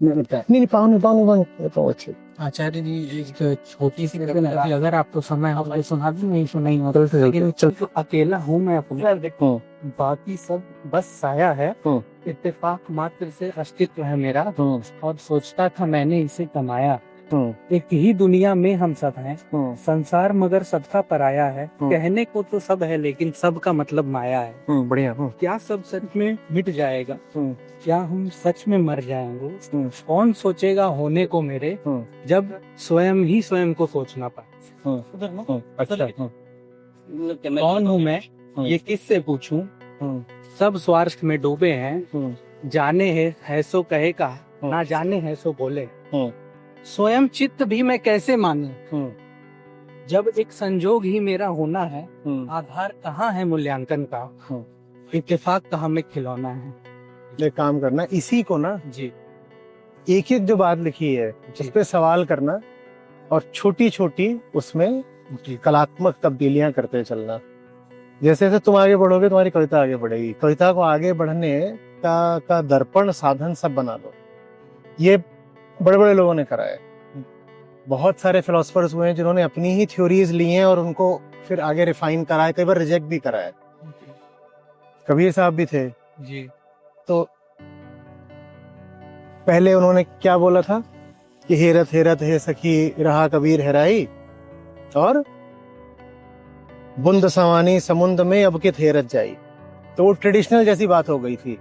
नहीं पाँव पाँव अच्छे। आचार्य जी एक छोटी सी अगर आपको समय हो तो सुना भी नहीं सुनाई हो, लेकिन अकेला हूँ मैं अपने, बाकी सब बस साया है, इत्तेफाक मात्र से अस्तित्व है मेरा, और सोचता था मैंने इसे कमाया। एक ही दुनिया में हम सब हैं, संसार मगर सबका पराया है, कहने को तो सब है लेकिन सब का मतलब माया है। बढ़िया। क्या सब सच में मिट जाएगा, क्या हम सच में मर जाएंगे, कौन सोचेगा होने को मेरे, जब स्वयं ही स्वयं को सोचना पाए। अच्छा। कौन हूँ मैं, ये किससे पूछूं, सब स्वार्थ में डूबे हैं, जाने है सो कहे का, ना जाने है सो बोले। स्वयं चित्त भी मैं कैसे मानूं, जब एक संजोग ही मेरा होना है, आधार कहाँ है मूल्यांकन का, इत्तेफाक कहाँ में खिलौना है। एक काम करना, इसी को ना जी एक एक जो बात लिखी है उस पे सवाल करना, और छोटी छोटी उसमें कलात्मक तब्दीलियां करते चलना। जैसे जैसे तुम आगे बढ़ोगे तुम्हारी कविता आगे बढ़ेगी। कविता को आगे बढ़ने का दर्पण साधन सब बना दो। ये बड़े बड़े लोगों ने करा है। बहुत सारे फिलोसफर्स हुए हैं जिन्होंने अपनी ही थ्योरीज ली हैं और उनको फिर आगे रिफाइन करा है, कई बार रिजेक्ट भी करा है। कबीर साहब भी थे जी। तो पहले उन्होंने क्या बोला था कि हेरत हेरत है सखी रहा कबीर हेराई, और बुंद सवानी समुद्र में अब के हेरत जाई। तो वो ट्रेडिशनल जैसी बात हो गई थी,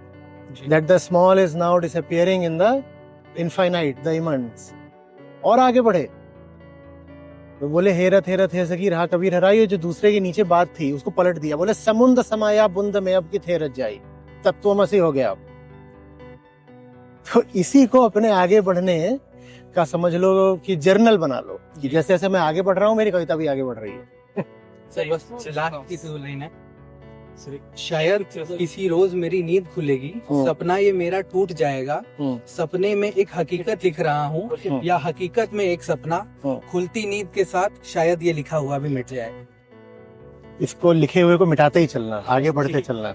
that the small is now disappearing in the infinite, the immense. और आगे बढ़े तो बोले हेरत हेरत है सखी रहा कबीर हेराई, जो दूसरे के नीचे बात थी उसको पलट दिया, बोले समुद्र समाया बुंद में अब की हेरत जाई, तत्वमसी हो गया। तो इसी को अपने आगे बढ़ने का समझ लो कि जर्नल बना लो, कि जैसे जैसे मैं आगे बढ़ रहा हूँ मेरी कविता भी आगे बढ़ रही है। शायद किसी रोज मेरी नींद खुलेगी, सपना ये मेरा टूट जाएगा, सपने में एक हकीकत लिख रहा हूँ, या हकीकत में एक सपना, खुलती नींद के साथ शायद ये लिखा हुआ भी मिट जाएगा। इसको लिखे हुए को मिटाते ही चलना, आगे बढ़ते चलना।